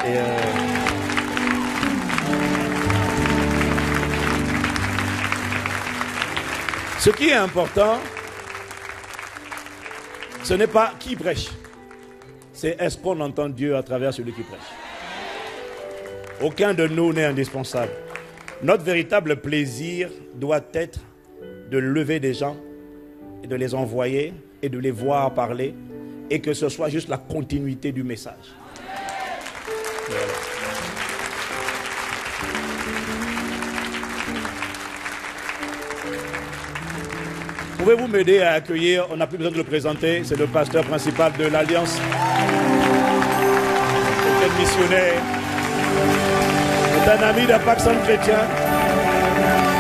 Et ce qui est important, ce n'est pas qui prêche, c'est est-ce qu'on entend Dieu à travers celui qui prêche. Aucun de nous n'est indispensable. Notre véritable plaisir doit être de lever des gens et de les envoyer et de les voir parler et que ce soit juste la continuité du message. Voilà. Pouvez-vous m'aider à accueillir, on n'a plus besoin de le présenter, c'est le pasteur principal de l'Alliance, c'est un missionnaire, c'est un ami d'Impact Centre Chrétien.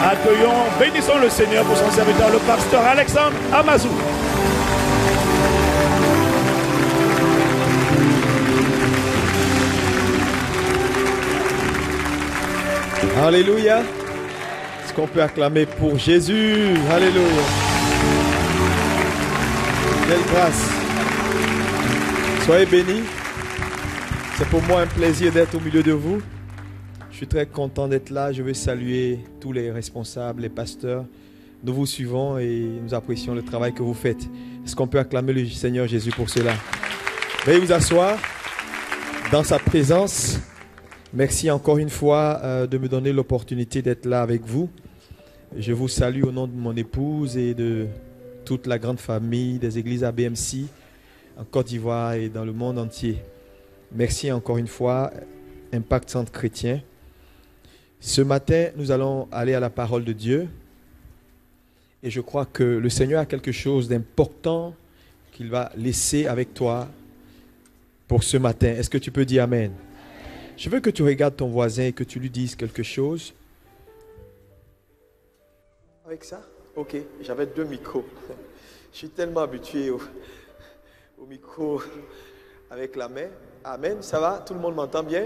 Accueillons, bénissons le Seigneur pour son serviteur, le pasteur Alexandre Amazou. Alléluia. Est-ce qu'on peut acclamer pour Jésus? Alléluia. Quelle grâce. Soyez bénis. C'est pour moi un plaisir d'être au milieu de vous. Je suis très content d'être là. Je veux saluer tous les responsables, les pasteurs. Nous vous suivons et nous apprécions le travail que vous faites. Est-ce qu'on peut acclamer le Seigneur Jésus pour cela? Veuillez vous asseoir dans sa présence. Merci encore une fois de me donner l'opportunité d'être là avec vous. Je vous salue au nom de mon épouse et de toute la grande famille des églises ABMC en Côte d'Ivoire et dans le monde entier. Merci encore une fois, Impact Centre Chrétien. Ce matin, nous allons aller à la parole de Dieu. Et je crois que le Seigneur a quelque chose d'important qu'il va laisser avec toi pour ce matin. Est-ce que tu peux dire Amen? Je veux que tu regardes ton voisin et que tu lui dises quelque chose. Avec ça? Ok, j'avais 2 micros. Je suis tellement habitué au micro avec la main. Amen, ça va? Tout le monde m'entend bien?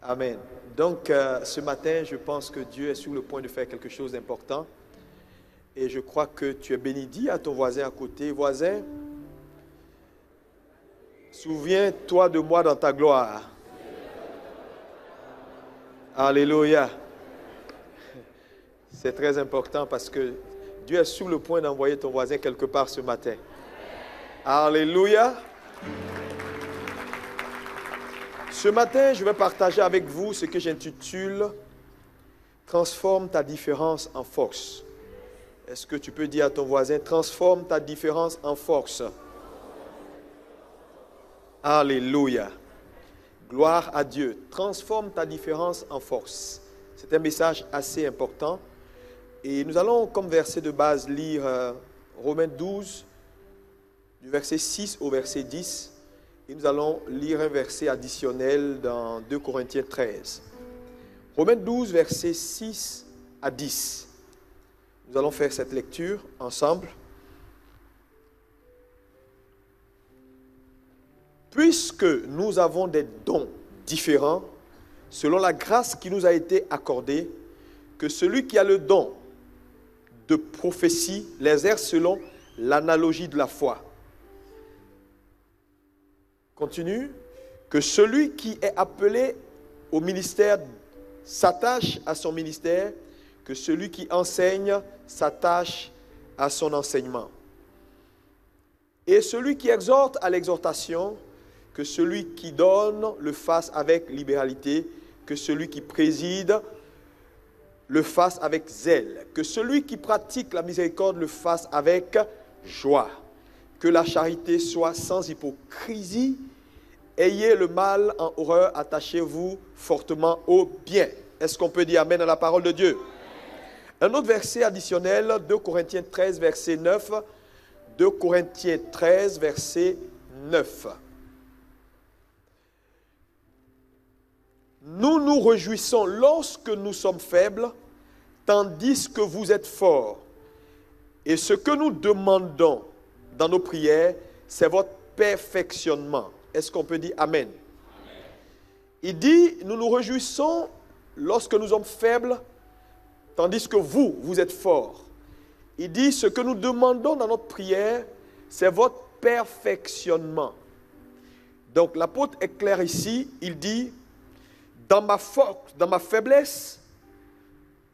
Amen. Donc, ce matin, je pense que Dieu est sur le point de faire quelque chose d'important. Et je crois que tu es béni. Dis à ton voisin à côté, voisin, souviens-toi de moi dans ta gloire. Alléluia. C'est très important parce que Dieu est sur le point d'envoyer ton voisin quelque part ce matin. Alléluia. Ce matin, je vais partager avec vous ce que j'intitule « Transforme ta différence en force ». Est-ce que tu peux dire à ton voisin « Transforme ta différence en force ». Alléluia. Gloire à Dieu. Transforme ta différence en force. C'est un message assez important. Et nous allons, comme verset de base, lire Romains 12, du verset 6 au verset 10. Et nous allons lire un verset additionnel dans 2 Corinthiens 13. Romains 12, versets 6 à 10. Nous allons faire cette lecture ensemble. Puisque nous avons des dons différents, selon la grâce qui nous a été accordée, que celui qui a le don de prophétie l'exerce selon l'analogie de la foi. Continue. Que celui qui est appelé au ministère s'attache à son ministère, que celui qui enseigne s'attache à son enseignement. Et celui qui exhorte à l'exhortation, que celui qui donne le fasse avec libéralité, que celui qui préside le fasse avec zèle, que celui qui pratique la miséricorde le fasse avec joie, que la charité soit sans hypocrisie, ayez le mal en horreur, attachez-vous fortement au bien. Est-ce qu'on peut dire Amen à la parole de Dieu? Un autre verset additionnel, 2 Corinthiens 13, verset 9. 2 Corinthiens 13, verset 9. Nous nous réjouissons lorsque nous sommes faibles, tandis que vous êtes forts. Et ce que nous demandons dans nos prières, c'est votre perfectionnement. Est-ce qu'on peut dire Amen? Amen. Il dit, nous nous réjouissons lorsque nous sommes faibles, tandis que vous êtes forts. Il dit, ce que nous demandons dans notre prière, c'est votre perfectionnement. Donc l'apôtre est clair ici, il dit, dans ma force, dans ma faiblesse,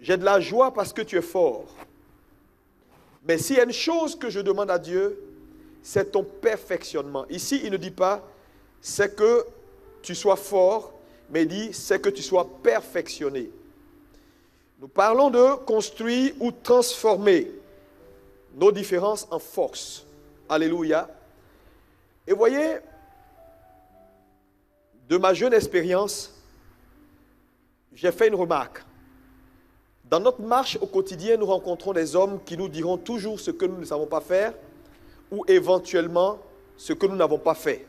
j'ai de la joie parce que tu es fort. Mais s'il y a une chose que je demande à Dieu, c'est ton perfectionnement. Ici, il ne dit pas, c'est que tu sois fort, mais il dit, c'est que tu sois perfectionné. Nous parlons de construire ou transformer nos différences en force. Alléluia. Et voyez, de ma jeune expérience, j'ai fait une remarque. Dans notre marche au quotidien, nous rencontrons des hommes qui nous diront toujours ce que nous ne savons pas faire ou éventuellement ce que nous n'avons pas fait.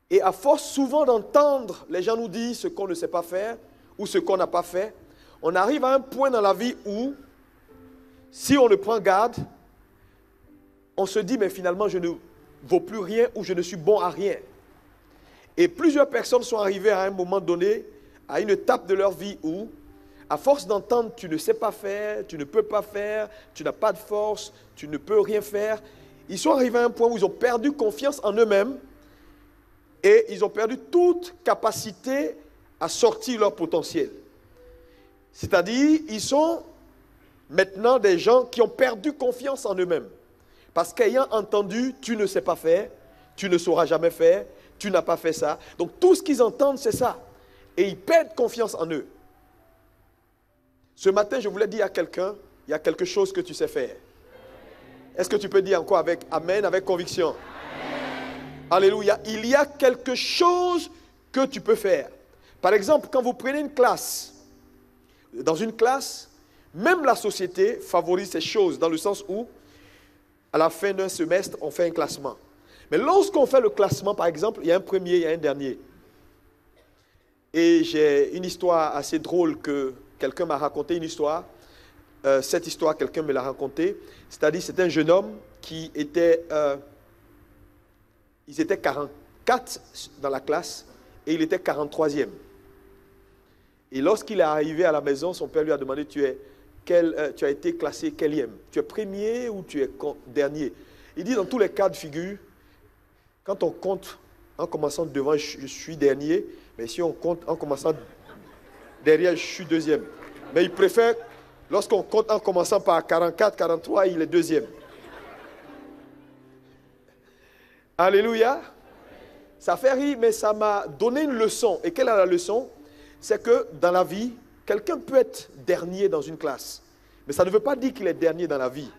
Et à force souvent d'entendre les gens nous dire ce qu'on ne sait pas faire ou ce qu'on n'a pas fait, on arrive à un point dans la vie où, si on ne prend garde, on se dit, mais finalement, je ne vaux plus rien ou je ne suis bon à rien. Et plusieurs personnes sont arrivées à un moment donné, à une étape de leur vie où, à force d'entendre, tu ne sais pas faire, tu ne peux pas faire, tu n'as pas de force, tu ne peux rien faire, ils sont arrivés à un point où ils ont perdu confiance en eux-mêmes et ils ont perdu toute capacité à sortir leur potentiel. C'est-à-dire, ils sont maintenant des gens qui ont perdu confiance en eux-mêmes. Parce qu'ayant entendu, tu ne sais pas faire, tu ne sauras jamais faire, tu n'as pas fait ça. Donc tout ce qu'ils entendent, c'est ça. Et ils perdent confiance en eux. Ce matin, je voulais dire à quelqu'un, il y a quelque chose que tu sais faire. Est-ce que tu peux dire encore avec Amen, avec conviction? Amen. Alléluia. Il y a quelque chose que tu peux faire. Par exemple, quand vous prenez une classe, dans une classe, même la société favorise ces choses dans le sens où, à la fin d'un semestre, on fait un classement. Mais lorsqu'on fait le classement, par exemple, il y a un premier, il y a un dernier. Et j'ai une histoire assez drôle que quelqu'un m'a raconté, une histoire. Cette histoire, quelqu'un me l'a racontée. C'est-à-dire, c'est un jeune homme qui était... ils étaient 44 dans la classe et il était 43e. Et lorsqu'il est arrivé à la maison, son père lui a demandé, tu as été classé quelième? Tu es premier ou tu es dernier? Il dit, dans tous les cas de figure, quand on compte en commençant devant, je suis dernier, mais si on compte en commençant derrière, je suis deuxième. Mais il préfère, lorsqu'on compte en commençant par 44, 43, il est deuxième. Alléluia. Ça fait rire, mais ça m'a donné une leçon. Et quelle est la leçon? C'est que dans la vie, quelqu'un peut être dernier dans une classe. Mais ça ne veut pas dire qu'il est dernier dans la vie.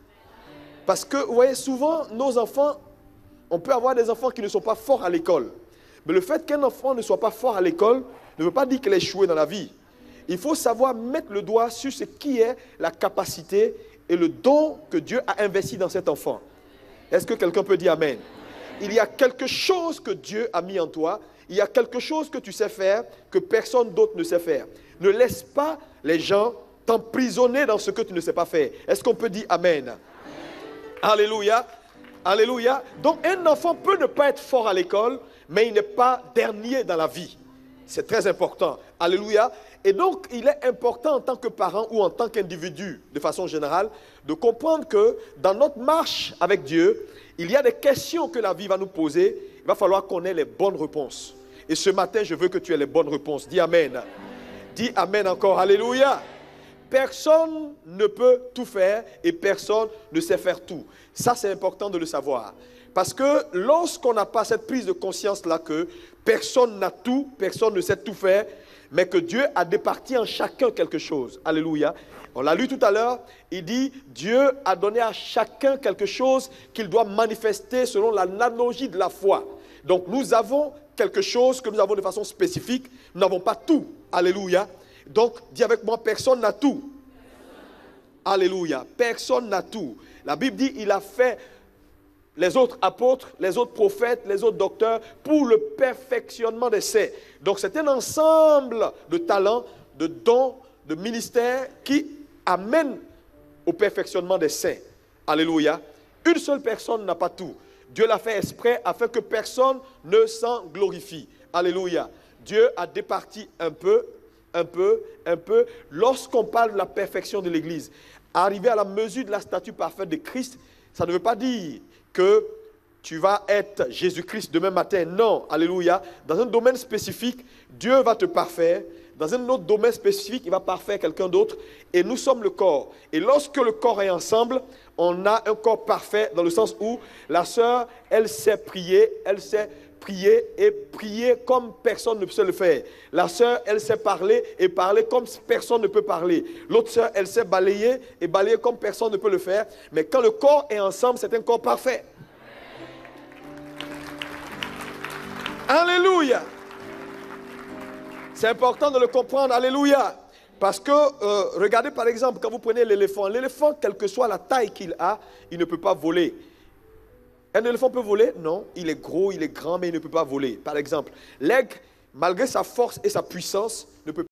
Parce que, vous voyez, souvent, nos enfants, on peut avoir des enfants qui ne sont pas forts à l'école. Mais le fait qu'un enfant ne soit pas fort à l'école ne veut pas dire qu'il est échoué dans la vie. Il faut savoir mettre le doigt sur ce qui est la capacité et le don que Dieu a investi dans cet enfant. Est-ce que quelqu'un peut dire Amen? Il y a quelque chose que Dieu a mis en toi. Il y a quelque chose que tu sais faire que personne d'autre ne sait faire. Ne laisse pas les gens t'emprisonner dans ce que tu ne sais pas faire. Est-ce qu'on peut dire Amen? Amen. Alléluia. Alléluia. Donc un enfant peut ne pas être fort à l'école, mais il n'est pas dernier dans la vie. C'est très important. Alléluia. Et donc il est important en tant que parent ou en tant qu'individu, de façon générale, de comprendre que dans notre marche avec Dieu, il y a des questions que la vie va nous poser. Il va falloir qu'on ait les bonnes réponses. Et ce matin, je veux que tu aies les bonnes réponses. Dis Amen. Dis Amen encore. Alléluia. Personne ne peut tout faire et personne ne sait faire tout. Ça, c'est important de le savoir. Parce que lorsqu'on n'a pas cette prise de conscience-là que personne n'a tout, personne ne sait tout faire, mais que Dieu a départi en chacun quelque chose. Alléluia. On l'a lu tout à l'heure, il dit, Dieu a donné à chacun quelque chose qu'il doit manifester selon l'analogie de la foi. Donc nous avons quelque chose que nous avons de façon spécifique, nous n'avons pas tout. Alléluia. Donc, dis avec moi, personne n'a tout. Alléluia. Personne n'a tout. La Bible dit, il a fait les autres apôtres, les autres prophètes, les autres docteurs pour le perfectionnement des saints. Donc, c'est un ensemble de talents, de dons, de ministères qui amènent au perfectionnement des saints. Alléluia. Une seule personne n'a pas tout. Dieu l'a fait exprès afin que personne ne s'en glorifie. Alléluia. Dieu a départi un peu. Lorsqu'on parle de la perfection de l'Église, arriver à la mesure de la statue parfaite de Christ, ça ne veut pas dire que tu vas être Jésus-Christ demain matin. Non, alléluia. Dans un domaine spécifique, Dieu va te parfaire. Dans un autre domaine spécifique, il va parfaire quelqu'un d'autre. Et nous sommes le corps. Et lorsque le corps est ensemble, on a un corps parfait dans le sens où la sœur, elle sait prier et prier comme personne ne peut le faire. La sœur, elle sait parler et parler comme personne ne peut parler. L'autre sœur, elle sait balayer et balayer comme personne ne peut le faire. Mais quand le corps est ensemble, c'est un corps parfait. Alléluia. C'est important de le comprendre. Alléluia. Parce que, regardez par exemple, quand vous prenez l'éléphant, quelle que soit la taille qu'il a, il ne peut pas voler. Un éléphant peut voler? Non. Il est gros, il est grand, mais il ne peut pas voler. Par exemple, l'aigle, malgré sa force et sa puissance, ne peut